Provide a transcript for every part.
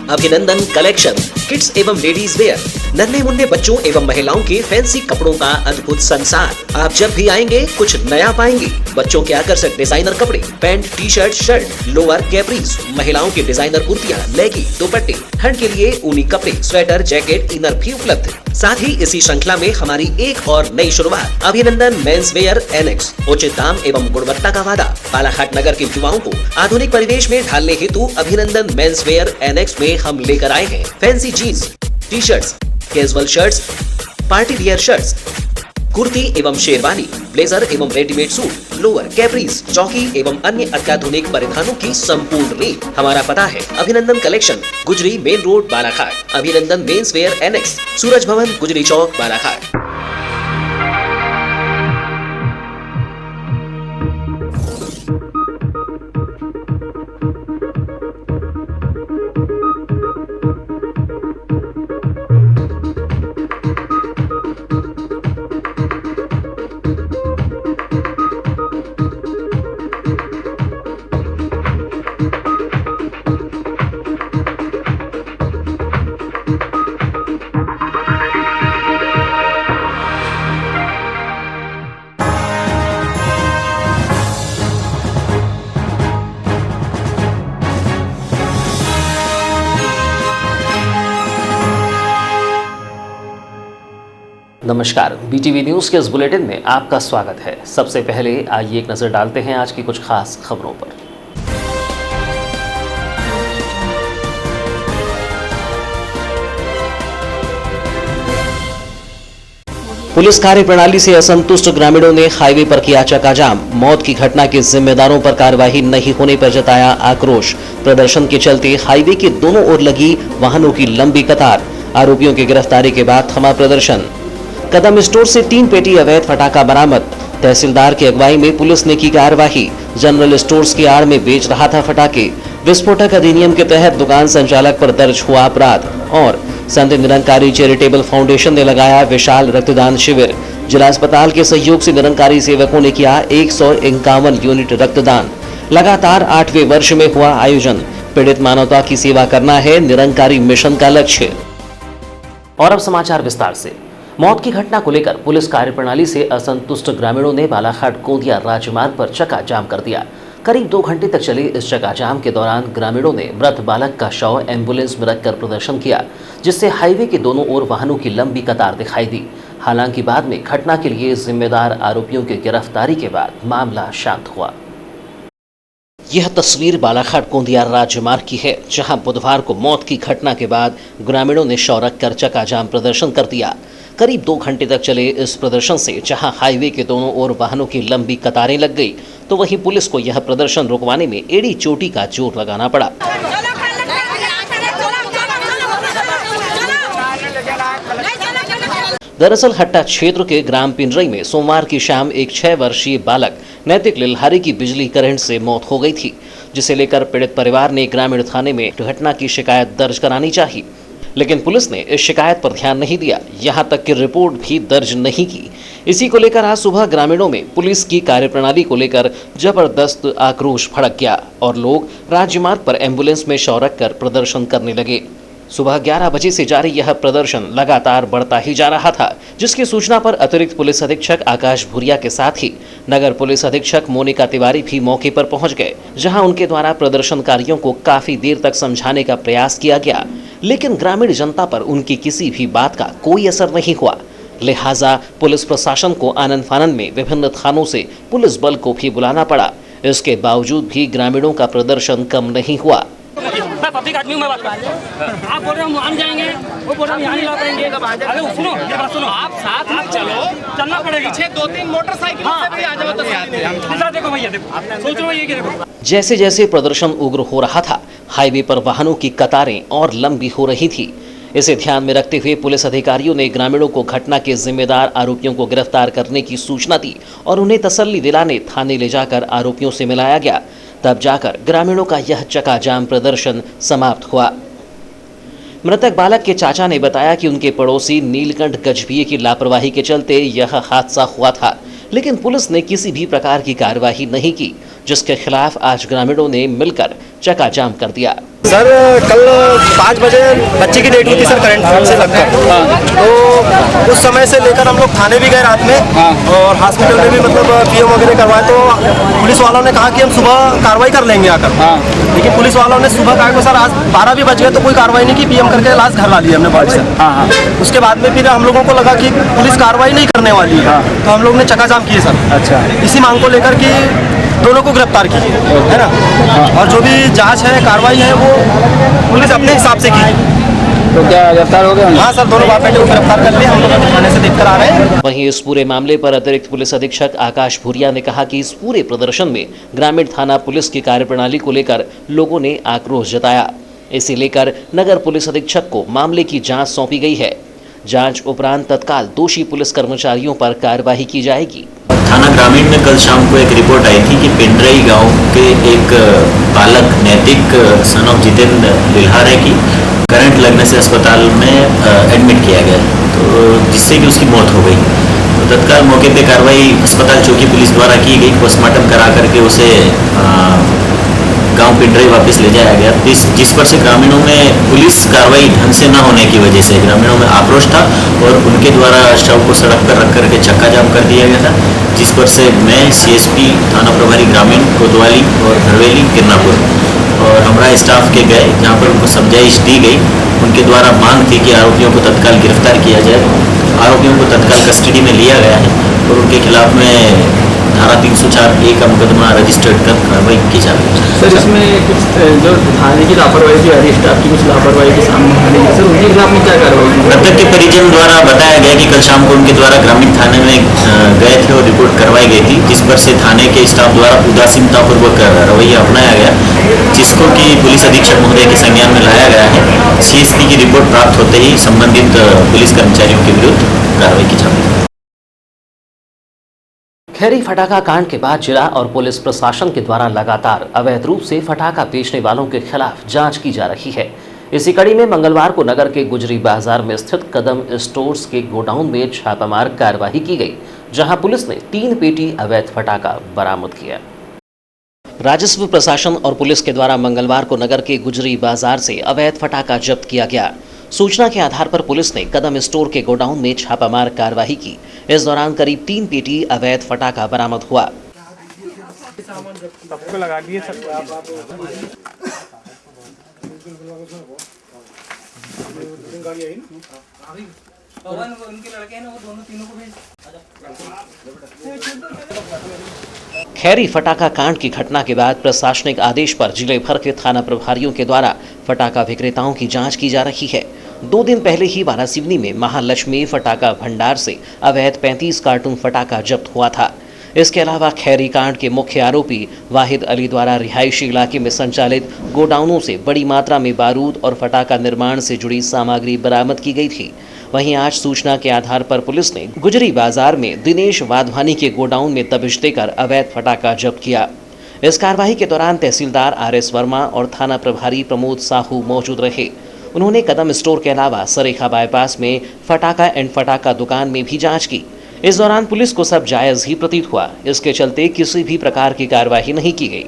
अभिनंदन collection, kids एवं ladies wear, नन्हे मुन्ने बच्चों एवं महिलाओं के फैंसी कपड़ों का अद्भुत संसार। आप जब भी आएंगे कुछ नया पाएंगे। बच्चों के आकर्षक डिजाइनर कपड़े, pant, T shirt, shirt, lower, capillaries, महिलाओं की डिजाइनर कुर्तियां, लेगी, दुपट्टे, ठंड के लिए ऊनी कपड़े, स्वेटर, जैकेट, इनर भी उपलब्ध है। साथ ही इसी श्रृंखला में हमारी एक और नई शुरुआत, अभिनंदन मेंस वेयर एनेक्स, उचित दाम एवं गुणवत्ता का वादा। बालाघाट नगर के युवाओं को आधुनिक परिवेश में ढालने हेतु अभिनंदन मेंस वेयर एनेक्स में हम लेकर आए हैं fancy jeans, T shirts, casual shirts, party wear shirts, kurti एवं शेरवानी, ब्लेजर एवं रेडीमेड सूट, लोअर, कैपरीज, चौकी एवं अन्य अत्याधुनिक परिधानों की संपूर्ण रेंज। हमारा पता है अभिनंदन कलेक्शन, गुजरी मेन रोड, बालाघाट। अभिनंदन मेंस वेयर एनेक्स, सूरज भवन, गुजरी चौक, बालाघाट। नमस्कार, बीटीवी न्यूज के इस बुलेटिन में आपका स्वागत है। सबसे पहले आइए एक नजर डालते हैं आज की कुछ खास खबरों पर। पुलिस कार्य प्रणाली से असंतुष्ट ग्रामीणों ने हाईवे पर किया चक्काजाम। मौत की घटना के जिम्मेदारों पर कार्रवाई नहीं होने पर जताया आक्रोश। प्रदर्शन के चलते हाईवे के दोनों ओर लगी वाहनों की लंबी कतार। आरोपियों की गिरफ्तारी के बाद थमा प्रदर्शन। कदम स्टोर से 3 पेटी अवैध फटाखा बरामद। तहसीलदार की अगुवाई में पुलिस ने की कार्रवाई। जनरल स्टोर्स की आड़ में बेच रहा था फटाखे। विस्फोटक अधिनियम के तहत दुकान संचालक पर दर्ज हुआ अपराध। और संत निरंकारी चैरिटेबल फाउंडेशन ने लगाया विशाल रक्तदान शिविर। जिला अस्पताल के सहयोग से निरंकारी सेवकों ने किया 151 यूनिट रक्तदान। लगातार 8वें वर्ष में हुआ आयोजन। पीड़ित मानवता की सेवा करना है निरंकारी मिशन का लक्ष्य। और अब समाचार विस्तार से। मौत की घटना को लेकर पुलिस कार्यप्रणाली से असंतुष्ट ग्रामीणों ने बालाघाट गोंदिया राजमार्ग पर चक्का जाम कर दिया। करीब 2 घंटे तक चले इस चक्का जाम के दौरान ग्रामीणों ने मृत बालक का शव एम्बुलेंस में रखकर प्रदर्शन किया, जिससे हाईवे के दोनों ओर वाहनों की लंबी कतार दिखाई दी। हालांकि बाद में घटना के लिए जिम्मेदार आरोपियों की गिरफ्तारी के बाद मामला शांत हुआ। यह तस्वीर बालाघाट गोंदिया राजमार्ग की है, जहां बुधवार को मौत की घटना के बाद ग्रामीणों ने शव रखकर चक्का जाम प्रदर्शन कर दिया। करीब 2 घंटे तक चले इस प्रदर्शन से जहां हाईवे के दोनों ओर वाहनों की लंबी कतारें लग गई, तो वहीं पुलिस को यह प्रदर्शन रुकवाने में एड़ी चोटी का जोर लगाना पड़ा। दरअसल हट्टा क्षेत्र के ग्राम पिंजरई में सोमवार की शाम एक 6 वर्षीय बालक नैतिक लिल्हारी की बिजली करंट से मौत हो गई थी, जिसे लेकर पीड़ित परिवार ने ग्रामीण थाने में घटना की शिकायत दर्ज करानी चाहिए, लेकिन पुलिस ने इस शिकायत पर ध्यान नहीं दिया। यहां तक कि रिपोर्ट भी दर्ज नहीं की। इसी को लेकर आज सुबह ग्रामीणों में पुलिस की कार्यप्रणाली को लेकर जबरदस्त आक्रोश भड़क गया और लोग राजमार्ग पर एम्बुलेंस में शव रखकर प्रदर्शन करने लगे। सुबह 11 बजे से जारी यह प्रदर्शन लगातार बढ़ता ही जा रहा था, जिसकी सूचना पर अतिरिक्त पुलिस अधीक्षक आकाश भूरिया के साथ ही नगर पुलिस अधीक्षक मोनिका तिवारी भी मौके पर पहुंच गए, जहां उनके द्वारा प्रदर्शनकारियों को काफी देर तक समझाने का प्रयास किया गया, लेकिन ग्रामीण जनता पर उनकी किसी भी बात का कोई असर नहीं हुआ। लिहाजा पुलिस प्रशासन को आनन फानन में विभिन्न थानों से पुलिस बल को भी बुलाना पड़ा। इसके बावजूद भी ग्रामीणों का प्रदर्शन कम नहीं हुआ। मैं पब्लिक आदमी हूं, मैं बात कर रहा हूं। आप बोल रहे हो हम वहां जाएंगे, वो बोल रहे हम यहां नहीं ला पाएंगे। अरे सुनो, ये बात सुनो, आप साथ में चलो, चलना पड़ेगा। 2-3 मोटरसाइकिल से भी आ जाओ तो साथ। देखो भैया, देखो सोच रहे हो ये देखो। जैसे जैसे प्रदर्शन उग्र हो रहा था, हाईवे पर वाहनों की कतारें और लंबी हो रही थी। इसे ध्यान में रखते हुए पुलिस अधिकारियों ने ग्रामीणों को घटना के जिम्मेदार आरोपियों को गिरफ्तार करने की सूचना दी और उन्हें तसल्ली दिलाने थाने ले जाकर आरोपियों से मिलाया गया। तब जाकर ग्रामीणों का यह चक्काजाम प्रदर्शन समाप्त हुआ। मृतक बालक के चाचा ने बताया कि उनके पड़ोसी नीलकंठ गजभिये की लापरवाही के चलते यह हादसा हुआ था, लेकिन पुलिस ने किसी भी प्रकार की कार्रवाई नहीं की, जिसके खिलाफ आज ग्रामीणों ने मिलकर चक्काजाम कर दिया। सर कल 5 बजे बच्चे की डेट हुई थी सर, करंट से लगकर। तो उस समय से लेकर हम लोग थाने भी गए रात में और हॉस्पिटल में भी मतलब पीएम वगैरह करवाए। तो पुलिस वालों ने कहा कि हम सुबह कार्रवाई कर लेंगे आकर, लेकिन पुलिस वालों ने सुबह कहा कि सर आज 12 भी बज गए तो कोई कार्रवाई नहीं की, पीएम करके लास्ट घर ला लिया हमने बाइक से। उसके बाद में फिर हम लोगों को लगा कि पुलिस कार्रवाई नहीं करने वाली है, तो हम लोग ने चक्काजाम किए सर। अच्छा, इसी मांग को लेकर कि दोनों को गिरफ्तार की है ना, और जो भी जांच है कार्रवाई है वो पुलिस अपने हिसाब से की। तो क्या गिरफ्तार हो गए? हाँ सर, दोनों बाप बेटे को गिरफ्तार कर लिया, हम लोग थाने से देखकर आ रहे हैं। वहीं इस पूरे मामले पर अतिरिक्त पुलिस अधीक्षक आकाश भूरिया ने कहा कि इस पूरे प्रदर्शन में ग्रामीण थाना पुलिस की कार्यप्रणाली को लेकर लोगों ने आक्रोश जताया। इसे लेकर नगर पुलिस अधीक्षक को मामले की जांच सौंपी गई है। जांच उपरांत तत्काल दोषी पुलिस कर्मचारियों पर कार्रवाई की जाएगी। थाना ग्रामीण में कल शाम को एक रिपोर्ट आई थी कि पिंडरई गांव के एक बालक नैतिक सन ऑफ जितेंद्र लिल्हारे की करंट लगने से अस्पताल में एडमिट किया गया, तो जिससे कि उसकी मौत हो गई। तो तत्काल मौके पे कार्रवाई अस्पताल चौकी पुलिस द्वारा की गई। पोस्टमार्टम करा करके उसे गांव पिंडरई वापस ले जाया गया, जिस पर से ग्रामीणों में पुलिस कार्रवाई ढंग से न होने की वजह से ग्रामीणों में आक्रोश था और उनके द्वारा शव को सड़क पर रख करके चक्का जाम कर दिया गया था, जिस पर से मैं सीएसपी थाना प्रभारी ग्रामीण कोतवाली और हरवेली गिरनापुर और हमारा स्टाफ के गए, जहां पर उनको समझाइश दी गई। उनके द्वारा मांग थी कि आरोपियों को तत्काल गिरफ्तार किया जाए। आरोपियों को तत्काल कस्टडी में लिया गया है और उनके खिलाफ में धारा 304A का मुकदमा रजिस्टर्ड कर कार्रवाई की जा रही है। सर इसमें कुछ जो थाने की लापरवाही भी आ रही है, स्टाफ की कुछ लापरवाही के सामने आ रही है, सर उनके खिलाफ में क्या कार्रवाई? मृतक के परिजन द्वारा बताया गया कि कल शाम को उनके द्वारा ग्रामीण थाने में गए थे और रिपोर्ट करवाई गई थी, जिस पर से थाने के स्टाफ द्वारा उदासीनतापूर्वक रवैया अपनाया गया, जिसको कि पुलिस अधीक्षक महोदय के संज्ञान में लाया गया है। सीएसपी की रिपोर्ट प्राप्त होते ही संबंधित पुलिस कर्मचारियों के विरुद्ध कार्रवाई की जाएगी। खैरी फटाखा कांड के बाद जिला और पुलिस प्रशासन के द्वारा लगातार अवैध रूप से फटाखा बेचने वालों के खिलाफ जांच की जा रही है। इसी कड़ी में मंगलवार को नगर के गुजरी बाजार में स्थित कदम स्टोर्स के गोडाउन में छापामार कार्रवाई की गई, जहां पुलिस ने 3 पेटी अवैध फटाखा बरामद किया। राजस्व प्रशासन और पुलिस के द्वारा मंगलवार को नगर के गुजरी बाजार से अवैध फटाखा जब्त किया गया। सूचना के आधार पर पुलिस ने कदम स्टोर के गोडाउन में छापामार कार्रवाई की। इस दौरान करीब 3 पेटी अवैध फटाखा बरामद हुआ। खैरी फटाखा कांड की घटना के बाद प्रशासनिक आदेश पर जिले भर के थाना प्रभारियों के द्वारा फटाखा विक्रेताओं की जांच की जा रही है। 2 दिन पहले ही बारासिवनी में महालक्ष्मी फटाखा भंडार से अवैध 35 कार्टून फटाखा जब्त हुआ था। इसके अलावा खैरी कांड के मुख्य आरोपी वाहिद अली द्वारा रिहायशी इलाके में संचालित गोडाउनों से बड़ी मात्रा में बारूद और फटाखा निर्माण से जुड़ी सामग्री बरामद की गई थी। वहीं आज सूचना के आधार पर पुलिस ने गुजरी बाजार में दिनेश वाधवानी के गोडाउन में दबिश देकर अवैध फटाखा जब्त किया। इस कार्रवाई के दौरान तहसीलदार RS वर्मा और थाना प्रभारी प्रमोद साहू मौजूद रहे। उन्होंने कदम स्टोर के अलावा सरेखा बाईपास में फटाखा एंड फटाखा दुकान में भी जांच की। इस दौरान पुलिस को सब जायज ही प्रतीत हुआ, इसके चलते किसी भी प्रकार की कार्रवाई नहीं की गई।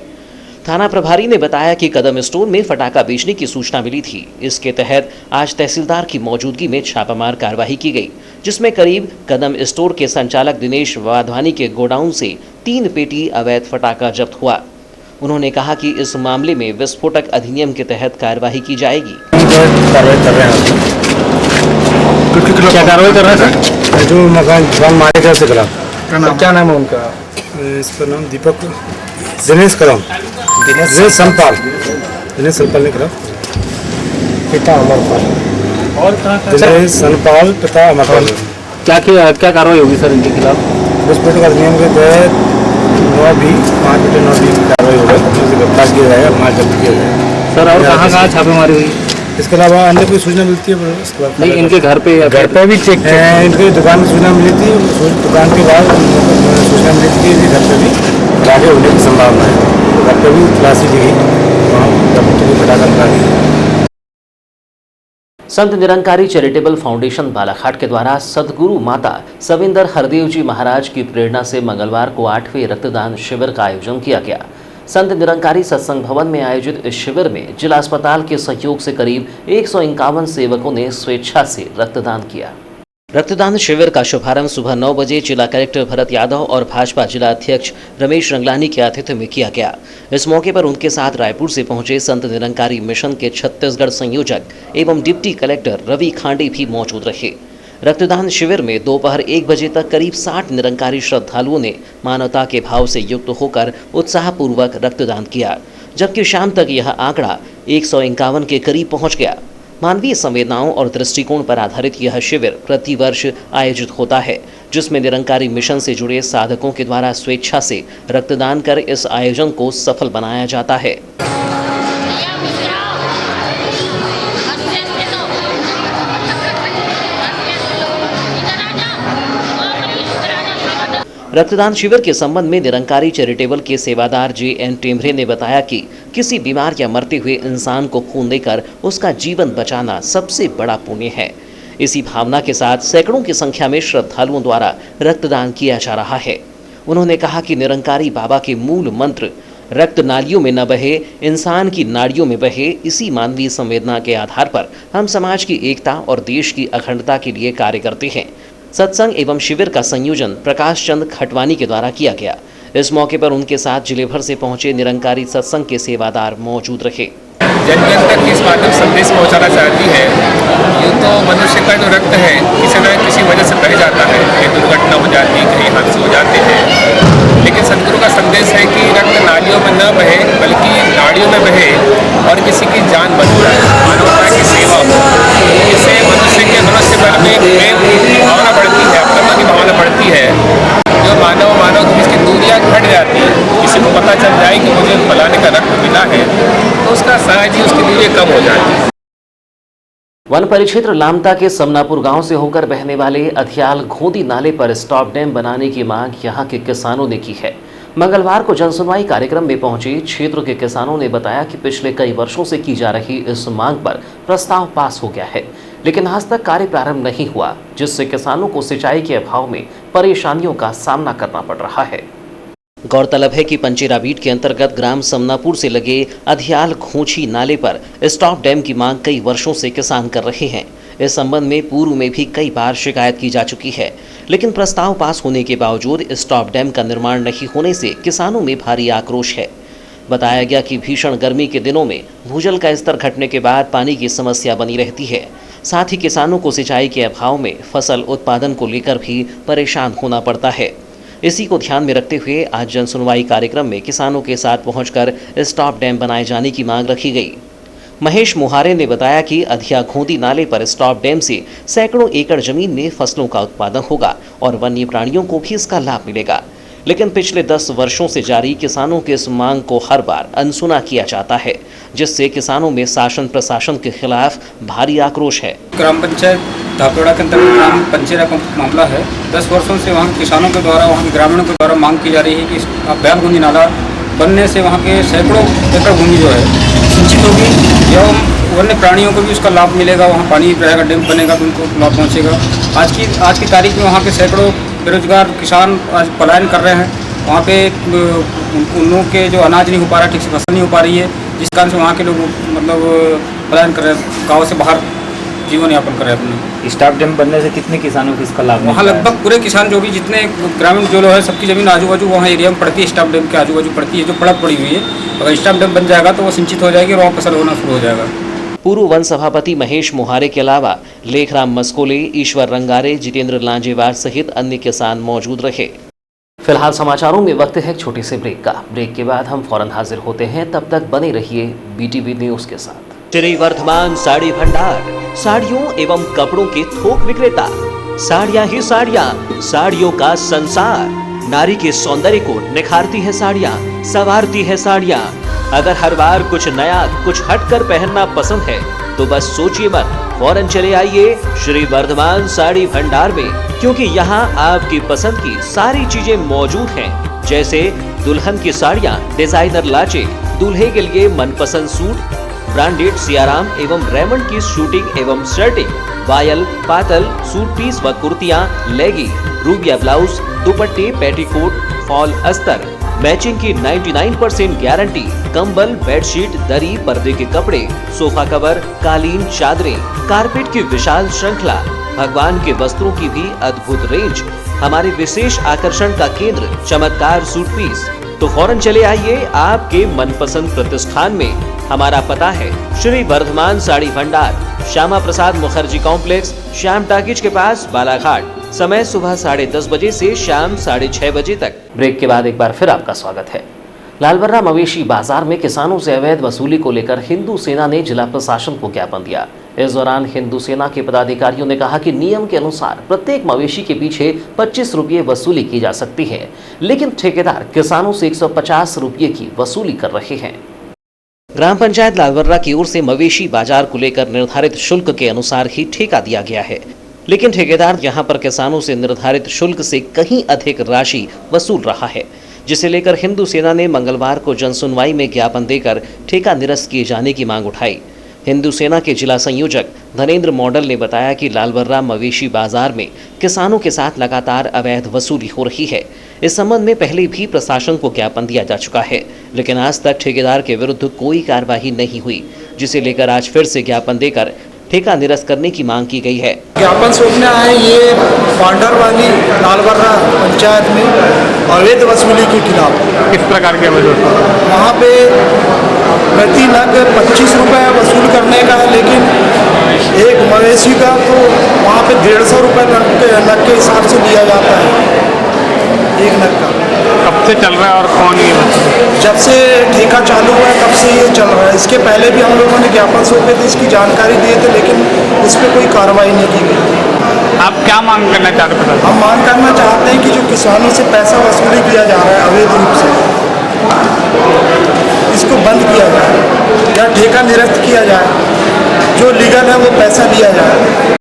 थाना प्रभारी ने बताया कि कदम स्टोर में फटाखा बेचने की सूचना मिली थी। इसके तहत आज तहसीलदार की मौजूदगी में छापामार कार्रवाई की गई, जिसमें करीब कदम स्टोर के संचालक दिनेश वाधवानी के गोडाउन से 3 पेटी अवैध फटाखा जब्त हुआ। उन्होंने कहा कि इस मामले में विस्फोटक अधिनियम के तहत कार्रवाई की जाएगी। क्या कार्रवाई कर रहे हैं? जो मकान मालिक है उसके खिलाफ। क्या नाम है उनका? इसका नाम दीपक दिनेश करम दिनेश सनपाल ने खिलाफ पिता अमरपाल और दिनेश सनपाल पिता अमरपाल। क्या कार्रवाई होगी सर इनके खिलाफ? विस्फोटक अधिनियम के तहत 5 बटे 9 की कार्रवाई होगी, गिरफ्तार किया जाएगा, माल जब्त किया जाएगा। सर और कहाँ छापेमारी हुई? इसके अलावा अन्य कोई सूचना मिलती है नहीं, इनके घर पे भी चेक इनके दुकान में सूचना मिली थी। दुकान के बाद सूचना मिली थी कि घर पे भी फटाखे होने की संभावना है, तो घर पे भी तलाशी ली गई, वहाँ फटाखा निकाल दिया। संत निरंकारी चैरिटेबल फाउंडेशन बालाघाट के द्वारा सदगुरु माता सविंदर हरदेव जी महाराज की प्रेरणा से मंगलवार को 8वें रक्तदान शिविर का आयोजन किया गया। संत निरंकारी सत्संग भवन में आयोजित इस शिविर में जिला अस्पताल के सहयोग से करीब 151 सेवकों ने स्वेच्छा से रक्तदान किया। रक्तदान शिविर का शुभारंभ सुबह 9 बजे जिला कलेक्टर भरत यादव और भाजपा जिला अध्यक्ष रमेश रंगलानी के आतिथ्य में किया गया। इस मौके पर उनके साथ रायपुर से पहुंचे संत निरंकारी मिशन के छत्तीसगढ़ संयोजक एवं डिप्टी कलेक्टर रवि खांडे भी मौजूद रहे। रक्तदान शिविर में दोपहर 1 बजे तक करीब 60 निरंकारी श्रद्धालुओं ने मानवता के भाव से युक्त होकर उत्साहपूर्वक रक्तदान किया, जबकि शाम तक यह आंकड़ा 151 के करीब पहुंच गया। मानवीय संवेदनाओं और दृष्टिकोण पर आधारित यह शिविर प्रतिवर्ष आयोजित होता है, जिसमें निरंकारी मिशन से जुड़े साधकों के द्वारा स्वेच्छा से रक्तदान कर इस आयोजन को सफल बनाया जाता है। रक्तदान शिविर के संबंध में निरंकारी चैरिटेबल के सेवादार JN टेम्भरे ने बताया कि किसी बीमार या मरते हुए इंसान को खून देकर उसका जीवन बचाना सबसे बड़ा पुण्य है। इसी भावना के साथ सैकड़ों की संख्या में श्रद्धालुओं द्वारा रक्तदान किया जा रहा है। उन्होंने कहा कि निरंकारी बाबा के मूल मंत्र रक्त नालियों में न बहे, इंसान की नाड़ियों में बहे, इसी मानवीय संवेदना के आधार पर हम समाज की एकता और देश की अखंडता के लिए कार्य करते हैं। सत्संग एवं शिविर का संयोजन प्रकाश चंद खटवानी के द्वारा किया गया। इस मौके पर उनके साथ जिले भर से पहुंचे निरंकारी सत्संग के सेवादार मौजूद रहे। जन जन तक इस बात में संदेश पहुंचाना चाहती है। यूँ तो मनुष्य का जो रक्त है किसी न किसी वजह से बह जाता है, कहीं दुर्घटना हो जाती है, कहीं हादसे हो जाते हैं, लेकिन सदगुरु का संदेश है कि रक्त नालियों में न बहे बल्कि नाड़ियों में बहे और किसी की जान बच जाए, मानवता की सेवा हो। इससे मनुष्य के मनुष्य भर में प्रेम की भावना बढ़ती है, अपना की भावना बढ़ती है। जो मानव के बीच की दूरियाँ घट जाती है, किसी को पता चल जाए कि मुझे फलाने का रक्त मिला है तो उसका सहज ही उसकी दूरियाँ कम हो जाती है। वन परिक्षेत्र लामता के समनापुर गांव से होकर बहने वाले अधियाल घोदी नाले पर स्टॉप डैम बनाने की मांग यहां के किसानों ने की है। मंगलवार को जनसुनवाई कार्यक्रम में पहुंचे क्षेत्र के किसानों ने बताया कि पिछले कई वर्षों से की जा रही इस मांग पर प्रस्ताव पास हो गया है, लेकिन आज तक कार्य प्रारंभ नहीं हुआ, जिससे किसानों को सिंचाई के अभाव में परेशानियों का सामना करना पड़ रहा है। गौरतलब है कि पंचेरा बीट के अंतर्गत ग्राम समनापुर से लगे अधियाल घोंची नाले पर स्टॉप डैम की मांग कई वर्षों से किसान कर रहे हैं। इस संबंध में पूर्व में भी कई बार शिकायत की जा चुकी है, लेकिन प्रस्ताव पास होने के बावजूद स्टॉप डैम का निर्माण नहीं होने से किसानों में भारी आक्रोश है। बताया गया कि भीषण गर्मी के दिनों में भूजल का स्तर घटने के बाद पानी की समस्या बनी रहती है। साथ ही किसानों को सिंचाई के अभाव में फसल उत्पादन को लेकर भी परेशान होना पड़ता है। इसी को ध्यान में रखते हुए आज जनसुनवाई कार्यक्रम में किसानों के साथ पहुंचकर स्टॉप डैम बनाए जाने की मांग रखी गई। महेश मुहारे ने बताया कि अधिया घोंदी नाले पर स्टॉप डैम से सैकड़ों एकड़ जमीन में फसलों का उत्पादन होगा और वन्य प्राणियों को भी इसका लाभ मिलेगा, लेकिन पिछले 10 वर्षों से जारी किसानों की इस मांग को हर बार अनसुना किया जाता है, जिससे किसानों में शासन प्रशासन के खिलाफ भारी आक्रोश है। ग्राम पंचायत धापेड़ा के अंतर्गत ग्राम पंचेरा का मामला है। 10 वर्षों से वहाँ किसानों के द्वारा, वहाँ के ग्रामीणों के द्वारा मांग की जा रही है कि अधियाल घोंदी नाला बनने से वहाँ के सैकड़ों एकड़ भूमि जो है सिंचित होगी एवं वन्य प्राणियों को भी उसका लाभ मिलेगा। वहाँ पानी रहेगा, डैम बनेगा तो उनको लाभ पहुँचेगा। आज की तारीख में वहाँ के सैकड़ों बेरोजगार किसान आज पलायन कर रहे हैं। वहाँ पे उन लोगों के जो अनाज नहीं हो पा रहा, ठीक से फसल नहीं हो पा रही है, जिस कारण से वहाँ के लोग मतलब पलायन कर रहे हैं, गाँव से बाहर जीवन यापन कर रहे हैं अपने। स्टॉप डैम बनने से कितने किसानों को इसका लाभ वहाँ लगभग पूरे किसान जो भी जितने ग्रामीण जो लोग है सबकी ज़मीन आजू बाजू वहाँ एरिया में पड़ती है, स्टॉप डैम के आजू बाजू पड़ती है, जो पड़क पड़ी हुई है। अगर स्टॉप डैम बन जाएगा तो वो सिंचित हो जाएगी और वहाँ फसल होना शुरू हो जाएगा। पूर्व वन सभापति महेश मुहारे के अलावा लेखराम मस्कोले, ईश्वर रंगारे, जितेंद्र लांजेवार सहित अन्य किसान मौजूद रहे। फिलहाल समाचारों में वक्त है एक छोटे से ब्रेक का। ब्रेक के बाद हम फौरन हाजिर होते हैं, तब तक बने रहिए BTV न्यूज के साथ। श्री वर्धमान साड़ी भंडार, साड़ियों एवं कपड़ों के थोक विक्रेता। साड़ियाँ ही साड़ियाँ, साड़ियों का संसार। नारी के सौंदर्य को निखारती है साड़ियाँ, संवारती है साड़ियाँ। अगर हर बार कुछ नया, कुछ हटकर पहनना पसंद है तो बस सोचिए मत, फौरन चले आइए श्री वर्धमान साड़ी भंडार में, क्योंकि यहाँ आपकी पसंद की सारी चीजें मौजूद हैं, जैसे दुल्हन की साड़ियाँ, डिजाइनर लाचे, दूल्हे के लिए मनपसंद सूट, ब्रांडेड सियाराम एवं रेमंड की शूटिंग एवं शर्टिंग, वायल, पातल, सूट पीस व कुर्तियाँ, लेगी, रूबिया ब्लाउज, दुपट्टे, पेटीकोट, फॉल अस्तर, मैचिंग की 99% गारंटी, कंबल, बेडशीट, दरी, पर्दे के कपड़े, सोफा कवर, कालीन, चादरें, कारपेट की विशाल श्रृंखला, भगवान के वस्त्रों की भी अद्भुत रेंज, हमारे विशेष आकर्षण का केंद्र चमत्कार सूट पीस। तो फौरन चले आइए आपके मनपसंद प्रतिष्ठान में। हमारा पता है श्री वर्धमान साड़ी भंडार, श्यामा प्रसाद मुखर्जी कॉम्प्लेक्स, श्याम टाकीज के पास, बालाघाट। समय सुबह 10:30 बजे से शाम 6:30 बजे तक। ब्रेक के बाद एक बार फिर आपका स्वागत है। लालबर्रा मवेशी बाजार में किसानों से अवैध वसूली को लेकर हिंदू सेना ने जिला प्रशासन को ज्ञापन दिया। इस दौरान हिंदू सेना के पदाधिकारियों ने कहा कि नियम के अनुसार प्रत्येक मवेशी के पीछे 25 रुपये वसूली की जा सकती है, लेकिन ठेकेदार किसानों से 150 रुपये की वसूली कर रहे हैं। ग्राम पंचायत लालबर्रा की ओर से मवेशी बाजार को लेकर निर्धारित शुल्क के अनुसार ही ठेका दिया गया है, लेकिन ठेकेदार यहां पर किसानों से निर्धारित शुल्क से कहीं अधिक राशि वसूल रहा है, जिसे लेकर हिंदू सेना ने मंगलवार को जनसुनवाई में ज्ञापन देकर ठेका निरस्त किए जाने की मांग उठाई। हिंदू सेना के जिला संयोजक धनेंद्र मॉडल ने बताया कि लालबर्रा मवेशी बाजार में किसानों के साथ लगातार अवैध वसूली हो रही है। इस संबंध में पहले भी प्रशासन को ज्ञापन दिया जा चुका है, लेकिन आज तक ठेकेदार के विरुद्ध कोई कार्रवाई नहीं हुई, जिसे लेकर आज फिर से ज्ञापन देकर ठेका निरस्त करने की मांग की गई है। ज्ञापन सौंपने आए ये पांडर वाली लालबर्रा पंचायत में अवैध वसूली के खिलाफ। किस प्रकार के वहाँ पे प्रति नग 25 रुपये वसूल करने का है, लेकिन एक मवेशी का तो वहाँ पे 150 रुपये नग के हिसाब से लिया जाता है एक नग का। कब से चल रहा है और कौन ये? जब से ठेका चालू हुआ है तब से ये चल रहा है। इसके पहले भी हम लोगों ने ज्ञापन सौंपे थे, इसकी जानकारी दिए थे, लेकिन इस पर कोई कार्रवाई नहीं की गई। आप क्या मांग करना चाहते हैं? हम मांग करना चाहते हैं कि जो किसानों से पैसा वसूली किया जा रहा है अवैध रूप से, इसको बंद किया जाए या ठेका निरस्त किया जाए। जो लीगल है वो पैसा लिया जाए।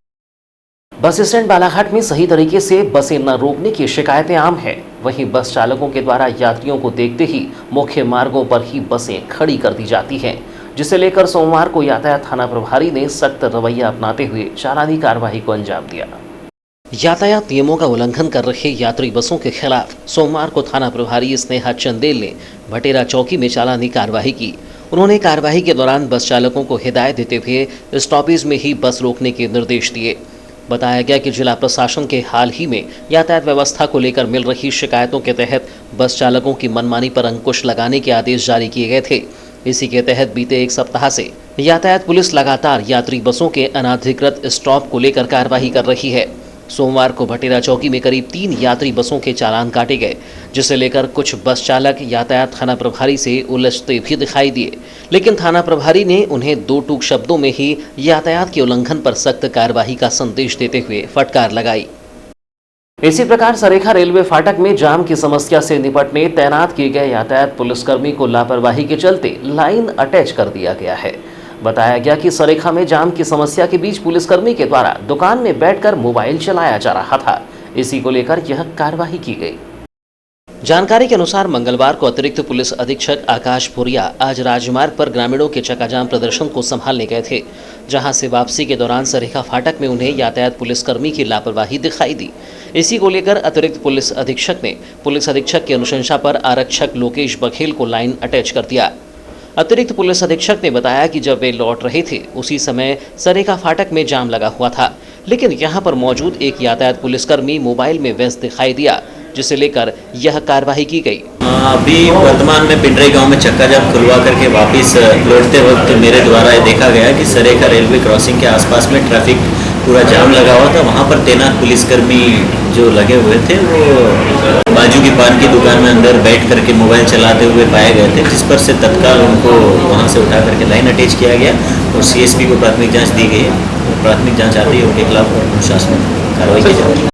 बस स्टैंड बालाघाट में सही तरीके से बसें न रोकने की शिकायतें आम है। वहीं बस चालकों के द्वारा यात्रियों को देखते ही मुख्य मार्गों पर ही बसें खड़ी कर दी जाती हैं, जिसे लेकर सोमवार को यातायात थाना प्रभारी ने सख्त रवैया अपनाते हुए चालानी कार्रवाई को अंजाम दिया। यातायात नियमों का उल्लंघन कर रहे यात्री बसों के खिलाफ सोमवार को थाना प्रभारी स्नेहा चंदेल ने भटेरा चौकी में चालानी कार्रवाई की। उन्होंने कार्रवाई के दौरान बस चालकों को हिदायत देते हुए स्टॉपेज में ही बस रोकने के निर्देश दिए। बताया गया कि जिला प्रशासन के हाल ही में यातायात व्यवस्था को लेकर मिल रही शिकायतों के तहत बस चालकों की मनमानी पर अंकुश लगाने के आदेश जारी किए गए थे। इसी के तहत बीते एक सप्ताह से यातायात पुलिस लगातार यात्री बसों के अनाधिकृत स्टॉप को लेकर कार्रवाई कर रही है। सोमवार को भटेरा चौकी में करीब 3 यात्री बसों के चालान काटे गए, जिसे लेकर कुछ बस चालक यातायात थाना प्रभारी से उलझते भी दिखाई दिए, लेकिन थाना प्रभारी ने उन्हें 2 टूक शब्दों में ही यातायात के उल्लंघन पर सख्त कार्रवाई का संदेश देते हुए फटकार लगाई। इसी प्रकार सरेखा रेलवे फाटक में जाम की समस्या से निपटने तैनात किए गए यातायात पुलिसकर्मी को लापरवाही के चलते लाइन अटैच कर दिया गया है। बताया गया कि सरेखा में जाम की समस्या के बीच पुलिसकर्मी के द्वारा दुकान में बैठकर मोबाइल चलाया जा रहा था। इसी को लेकर यह कार्रवाई की गई। जानकारी के अनुसार मंगलवार को अतिरिक्त पुलिस अधीक्षक आकाश भुरिया आज राजमार्ग पर ग्रामीणों के चक्काजाम प्रदर्शन को संभालने गए थे, जहां से वापसी के दौरान सरेखा फाटक में उन्हें यातायात पुलिसकर्मी की लापरवाही दिखाई दी। इसी को लेकर अतिरिक्त पुलिस अधीक्षक ने पुलिस अधीक्षक की अनुशंसा पर आरक्षक लोकेश बघेल को लाइन अटैच कर दिया। अतिरिक्त पुलिस अधीक्षक ने बताया कि जब वे लौट रहे थे उसी समय सरेखा फाटक में जाम लगा हुआ था, लेकिन यहां पर मौजूद एक यातायात पुलिसकर्मी मोबाइल में व्यस्त दिखाई दिया, जिसे लेकर यह कार्रवाई की गई। अभी वर्तमान में पिंडरी गांव में चक्का जाम खुलवा करके वापस लौटते वक्त मेरे द्वारा ये देखा गया कि सरेखा रेलवे क्रॉसिंग के आसपास में ट्रैफिक पूरा जाम लगा हुआ था। वहाँ पर तैनात पुलिसकर्मी जो लगे हुए थे वो बाजू की पान की दुकान में अंदर बैठ करके मोबाइल चलाते हुए पाए गए थे, जिस पर से तत्काल उनको वहाँ से उठा करके लाइन अटैच किया गया और CSP को प्राथमिक जाँच दी गई है। प्राथमिक जाँच आती है उनके खिलाफ अनुशासनात्मक कार्रवाई की जाएगी।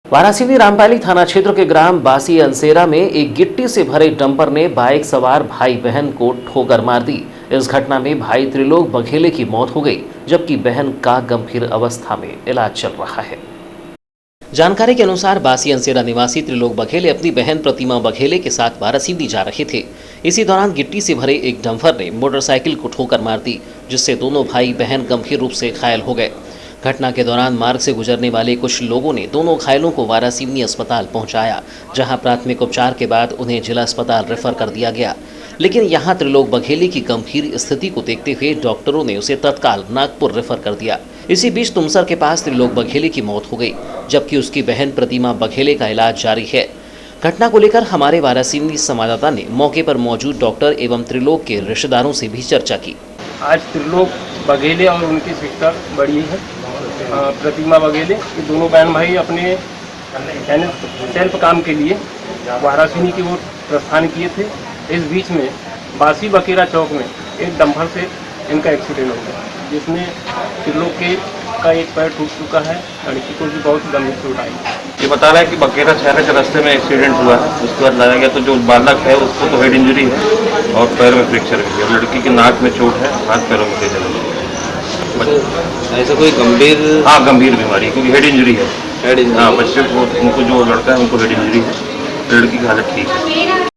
वारासिनी रामपाली थाना क्षेत्र के ग्राम बासी अंसेरा में एक गिट्टी से भरे डंपर ने बाइक सवार भाई बहन को ठोकर मार दी। इस घटना में भाई त्रिलोक बघेले की मौत हो गई, जबकि बहन का गंभीर अवस्था में इलाज चल रहा है। जानकारी के अनुसार बासी अंसेरा निवासी त्रिलोक बघेले अपनी बहन प्रतिमा बघेले के साथ वारासिनी जा रहे थे। इसी दौरान गिट्टी से भरे एक डंपर ने मोटरसाइकिल को ठोकर मार दी, जिससे दोनों भाई बहन गंभीर रूप से घायल हो गए। घटना के दौरान मार्ग से गुजरने वाले कुछ लोगों ने दोनों घायलों को वारासिवनी अस्पताल पहुंचाया, जहां प्राथमिक उपचार के बाद उन्हें जिला अस्पताल रेफर कर दिया गया। लेकिन यहां त्रिलोक बघेले की गंभीर स्थिति को देखते हुए डॉक्टरों ने उसे तत्काल नागपुर रेफर कर दिया। इसी बीच तुमसर के पास त्रिलोक बघेले की मौत हो गई, जबकि उसकी बहन प्रतिमा बघेले का इलाज जारी है। घटना को लेकर हमारे वारासिवनी संवाददाता ने मौके पर मौजूद डॉक्टर एवं त्रिलोक के रिश्तेदारों से भी चर्चा की। आज त्रिलोक बघेले और उनकी सिस्टर बड़ी है प्रतिमा बघेले, ये दोनों बहन भाई अपने यानी सेल्फ काम के लिए वारासिवनी की ओर प्रस्थान किए थे। इस बीच में बासी बकेरा चौक में एक डंपर से इनका एक्सीडेंट हो गया, जिसमें त्रिलोक का एक पैर टूट चुका है, लड़की को भी बहुत गंभीर चोट आई। ये बता रहा है कि बकेरा शहर के रास्ते में एक्सीडेंट हुआ है, उसके बाद लाया गया तो जो बालक है उसको तो हेड इंजरी है और पैर में फ्रैक्चर भी है। लड़की के नाक में चोट है, हाथ पैरों में तेज है। ऐसा कोई गंभीर? हाँ, गंभीर बीमारी, क्योंकि हेड इंजरी है। हाँ, बच्चे को, उनको जो लड़का है उनको हेड इंजरी है, लड़की की हालत ठीक है।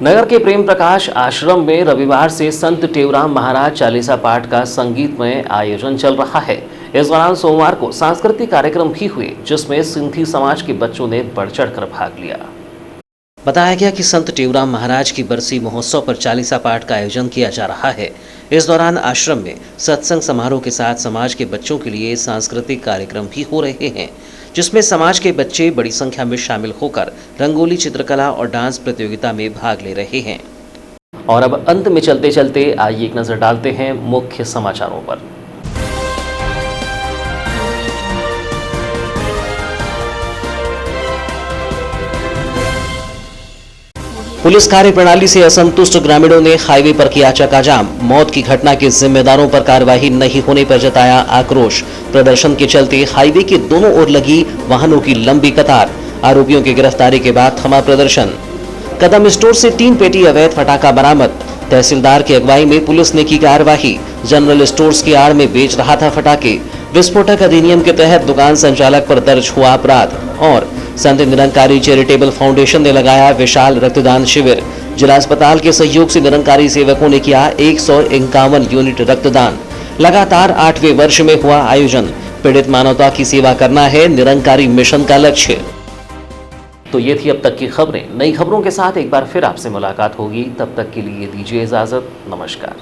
नगर के प्रेम प्रकाश आश्रम में रविवार से संत टेवराम महाराज चालीसा पाठ का संगीतमय आयोजन चल रहा है। इस दौरान सोमवार को सांस्कृतिक कार्यक्रम भी हुए, जिसमें सिंधी समाज के बच्चों ने बढ़ चढ़कर भाग लिया। बताया गया कि संत टेवराम महाराज की बरसी महोत्सव पर चालीसा पाठ का आयोजन किया जा रहा है। इस दौरान आश्रम में सत्संग समारोह के साथ समाज के बच्चों के लिए सांस्कृतिक कार्यक्रम भी हो रहे हैं, जिसमें समाज के बच्चे बड़ी संख्या में शामिल होकर रंगोली, चित्रकला और डांस प्रतियोगिता में भाग ले रहे हैं। और अब अंत में चलते चलते आइए एक नजर डालते हैं मुख्य समाचारों पर। पुलिस कार्यप्रणाली से असंतुष्ट ग्रामीणों ने हाईवे पर किया चक्का जाम। मौत की घटना के जिम्मेदारों पर कार्रवाई नहीं होने पर जताया आक्रोश। प्रदर्शन के चलते हाईवे के दोनों ओर लगी वाहनों की लंबी कतार। आरोपियों की गिरफ्तारी के बाद थमा प्रदर्शन। कदम स्टोर से 3 पेटी अवैध फटाखा बरामद। तहसीलदार की अगुवाई में पुलिस ने की कार्यवाही। जनरल स्टोर्स की आड़ में बेच रहा था फटाखे। विस्फोटक अधिनियम के तहत दुकान संचालक पर दर्ज हुआ अपराध। और संत निरंकारी चैरिटेबल फाउंडेशन ने लगाया विशाल रक्तदान शिविर। जिला अस्पताल के सहयोग से निरंकारी सेवकों ने किया 151 यूनिट रक्तदान। लगातार 8वें वर्ष में हुआ आयोजन। पीड़ित मानवता की सेवा करना है निरंकारी मिशन का लक्ष्य। तो ये थी अब तक की खबरें। नई खबरों के साथ एक बार फिर आपसे मुलाकात होगी। तब तक के लिए दीजिए इजाजत। नमस्कार।